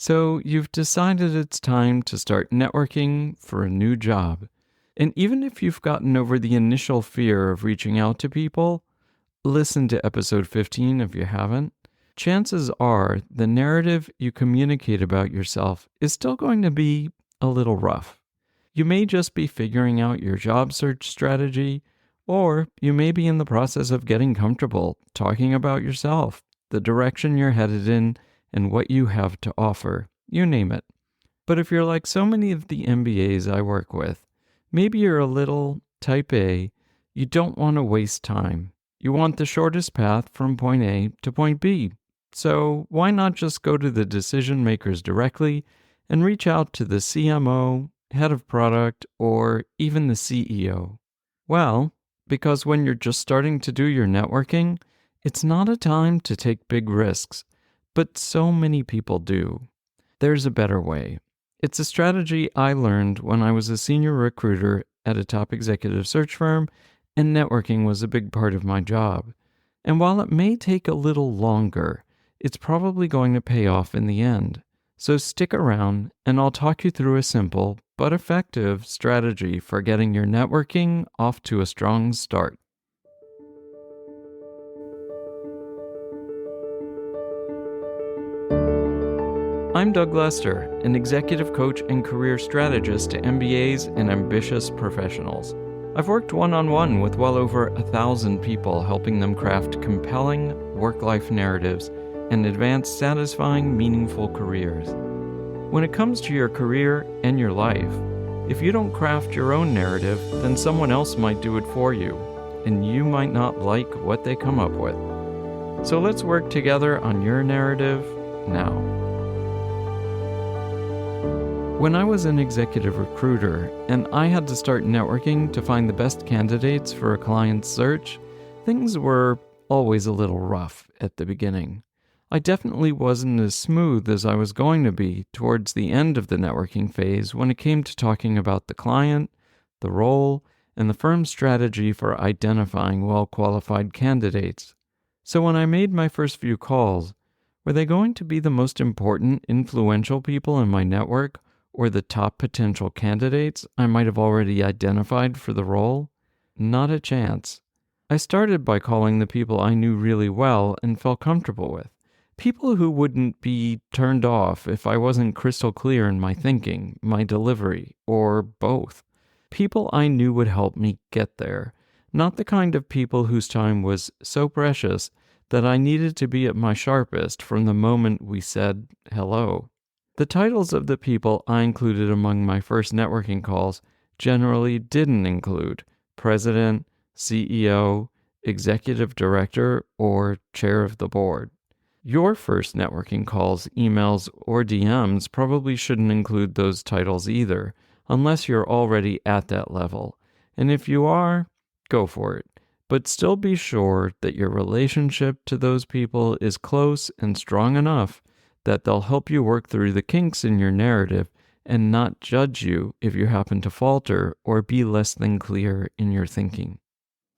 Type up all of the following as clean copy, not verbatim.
So you've decided it's time to start networking for a new job. And even if you've gotten over the initial fear of reaching out to people, listen to episode 15 if you haven't. Chances are the narrative you communicate about yourself is still going to be a little rough. You may just be figuring out your job search strategy, or you may be in the process of getting comfortable talking about yourself, the direction you're headed in, and what you have to offer. You name it. But if you're like so many of the MBAs I work with, maybe you're a little type A, you don't want to waste time. You want the shortest path from point A to point B. So why not just go to the decision makers directly and reach out to the CMO, head of product, or even the CEO? Well, because when you're just starting to do your networking, it's not a time to take big risks, but so many people do. There's a better way. It's a strategy I learned when I was a senior recruiter at a top executive search firm, and networking was a big part of my job. And while it may take a little longer, it's probably going to pay off in the end. So stick around, and I'll talk you through a simple but effective strategy for getting your networking off to a strong start. I'm Doug Lester, an executive coach and career strategist to MBAs and ambitious professionals. I've worked one-on-one with well over 1,000 people, helping them craft compelling work-life narratives and advance satisfying, meaningful careers. When it comes to your career and your life, if you don't craft your own narrative, then someone else might do it for you, and you might not like what they come up with. So let's work together on your narrative now. When I was an executive recruiter and I had to start networking to find the best candidates for a client's search, things were always a little rough at the beginning. I definitely wasn't as smooth as I was going to be towards the end of the networking phase when it came to talking about the client, the role, and the firm's strategy for identifying well-qualified candidates. So when I made my first few calls, were they going to be the most important, influential people in my network, or the top potential candidates I might have already identified for the role? Not a chance. I started by calling the people I knew really well and felt comfortable with. People who wouldn't be turned off if I wasn't crystal clear in my thinking, my delivery, or both. People I knew would help me get there. Not the kind of people whose time was so precious that I needed to be at my sharpest from the moment we said hello. The titles of the people I included among my first networking calls generally didn't include president, CEO, executive director, or chair of the board. Your first networking calls, emails, or DMs probably shouldn't include those titles either, unless you're already at that level. And if you are, go for it. But still be sure that your relationship to those people is close and strong enough that they'll help you work through the kinks in your narrative and not judge you if you happen to falter or be less than clear in your thinking.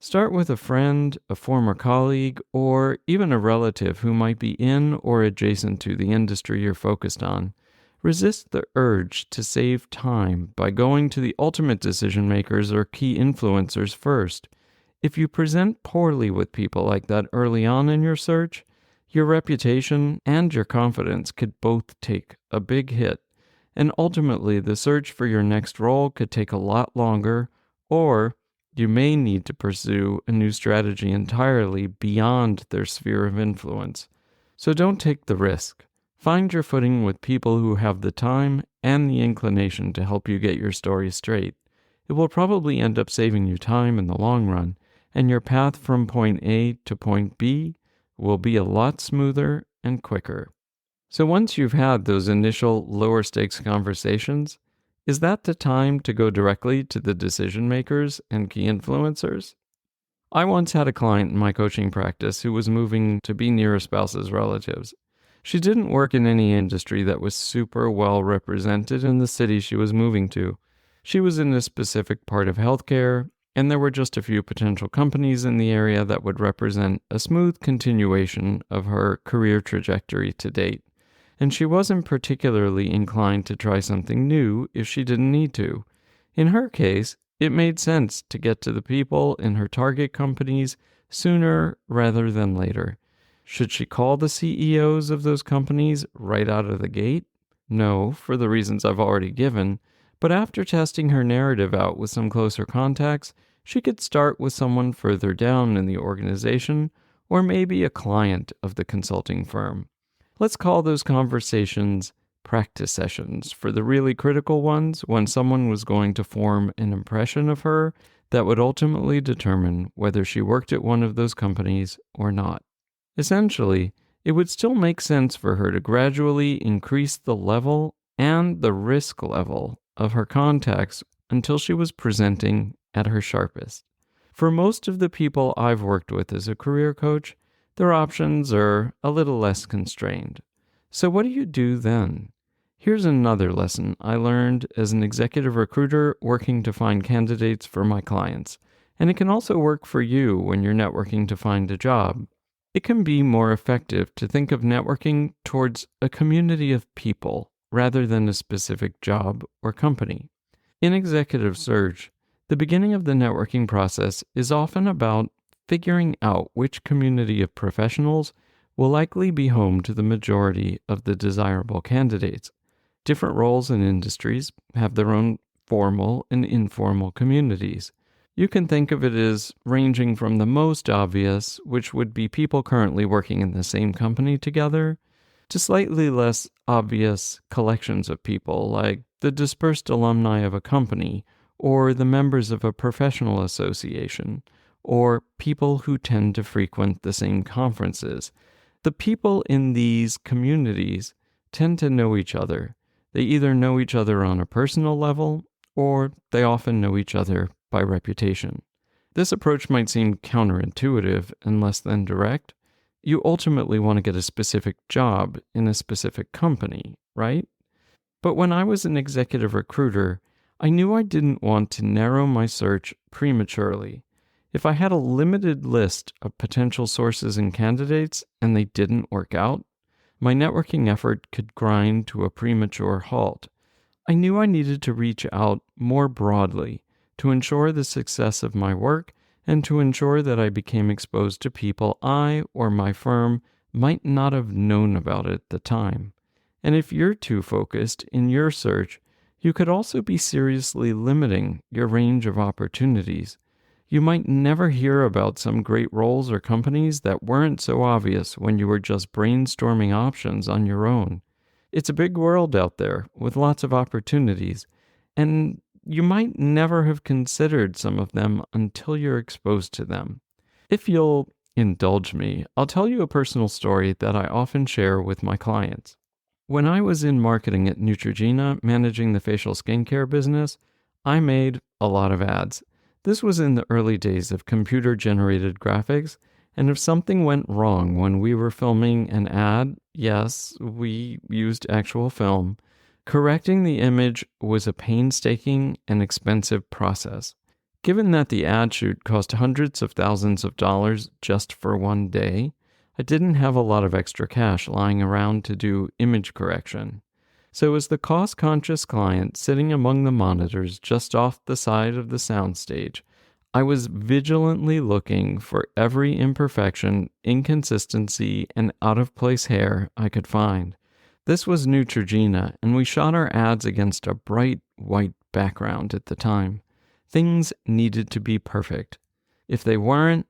Start with a friend, a former colleague, or even a relative who might be in or adjacent to the industry you're focused on. Resist the urge to save time by going to the ultimate decision makers or key influencers first. If you present poorly with people like that early on in your search, your reputation and your confidence could both take a big hit, and ultimately the search for your next role could take a lot longer, or you may need to pursue a new strategy entirely beyond their sphere of influence. So don't take the risk. Find your footing with people who have the time and the inclination to help you get your story straight. It will probably end up saving you time in the long run, and your path from point A to point B will be a lot smoother and quicker. So once you've had those initial lower stakes conversations, is that the time to go directly to the decision makers and key influencers? I once had a client in my coaching practice who was moving to be near a spouse's relatives. She didn't work in any industry that was super well represented in the city she was moving to. She was in a specific part of healthcare, and there were just a few potential companies in the area that would represent a smooth continuation of her career trajectory to date. and she wasn't particularly inclined to try something new if she didn't need to. In her case, it made sense to get to the people in her target companies sooner rather than later. Should she call the CEOs of those companies right out of the gate? No, for the reasons I've already given, but after testing her narrative out with some closer contacts, she could start with someone further down in the organization or maybe a client of the consulting firm. Let's call those conversations practice sessions for the really critical ones when someone was going to form an impression of her that would ultimately determine whether she worked at one of those companies or not. Essentially, it would still make sense for her to gradually increase the level and the risk level of her contacts until she was presenting at her sharpest. For most of the people I've worked with as a career coach, their options are a little less constrained. So what do you do then? Here's another lesson I learned as an executive recruiter working to find candidates for my clients. And it can also work for you when you're networking to find a job. It can be more effective to think of networking towards a community of people rather than a specific job or company. In executive search, the beginning of the networking process is often about figuring out which community of professionals will likely be home to the majority of the desirable candidates. Different roles and industries have their own formal and informal communities. You can think of it as ranging from the most obvious, which would be people currently working in the same company together, to slightly less obvious collections of people like the dispersed alumni of a company or the members of a professional association, or people who tend to frequent the same conferences. The people in these communities tend to know each other. They either know each other on a personal level, or they often know each other by reputation. This approach might seem counterintuitive and less than direct. You ultimately want to get a specific job in a specific company, right? But when I was an executive recruiter, I knew I didn't want to narrow my search prematurely. If I had a limited list of potential sources and candidates and they didn't work out, my networking effort could grind to a premature halt. I knew I needed to reach out more broadly to ensure the success of my work and to ensure that I became exposed to people I or my firm might not have known about at the time. And if you're too focused in your search, you could also be seriously limiting your range of opportunities. You might never hear about some great roles or companies that weren't so obvious when you were just brainstorming options on your own. It's a big world out there with lots of opportunities, and you might never have considered some of them until you're exposed to them. If you'll indulge me, I'll tell you a personal story that I often share with my clients. When I was in marketing at Neutrogena, managing the facial skincare business, I made a lot of ads. This was in the early days of computer-generated graphics, and if something went wrong when we were filming an ad, yes, we used actual film, correcting the image was a painstaking and expensive process. Given that the ad shoot cost hundreds of thousands of dollars just for one day, I didn't have a lot of extra cash lying around to do image correction. So as the cost-conscious client sitting among the monitors just off the side of the soundstage, I was vigilantly looking for every imperfection, inconsistency, and out-of-place hair I could find. This was Neutrogena, and we shot our ads against a bright white background at the time. Things needed to be perfect. If they weren't,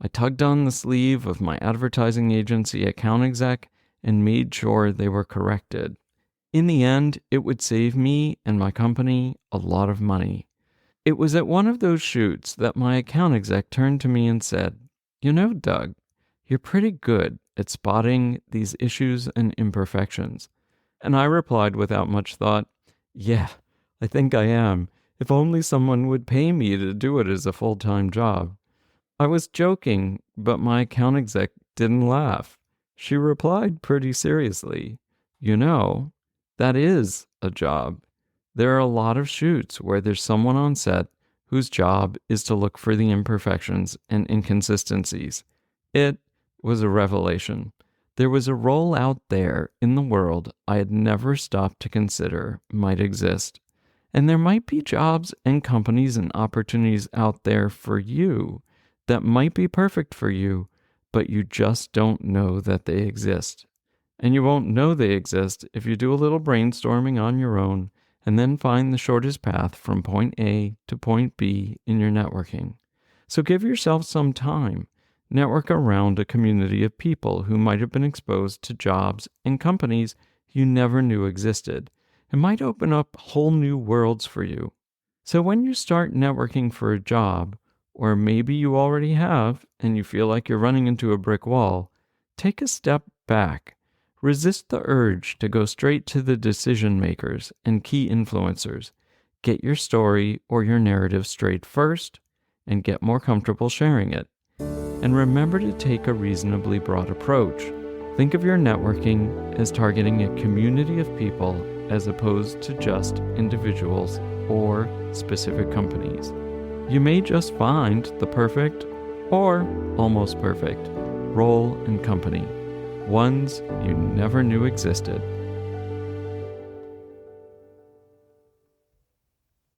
I tugged on the sleeve of my advertising agency account exec and made sure they were corrected. In the end, it would save me and my company a lot of money. It was at one of those shoots that my account exec turned to me and said, "You know, Doug, you're pretty good at spotting these issues and imperfections." And I replied without much thought, "Yeah, I think I am. If only someone would pay me to do it as a full-time job." I was joking, but my account exec didn't laugh. She replied pretty seriously, "You know, that is a job. There are a lot of shoots where there's someone on set whose job is to look for the imperfections and inconsistencies." It was a revelation. There was a role out there in the world I had never stopped to consider might exist. And there might be jobs and companies and opportunities out there for you that might be perfect for you, but you just don't know that they exist. And you won't know they exist if you do a little brainstorming on your own and then find the shortest path from point A to point B in your networking. So give yourself some time. Network around a community of people who might have been exposed to jobs and companies you never knew existed. It might open up whole new worlds for you. So when you start networking for a job, or maybe you already have and you feel like you're running into a brick wall, take a step back. Resist the urge to go straight to the decision makers and key influencers. Get your story or your narrative straight first and get more comfortable sharing it. And remember to take a reasonably broad approach. Think of your networking as targeting a community of people as opposed to just individuals or specific companies. You may just find the perfect or almost perfect role and company, ones you never knew existed.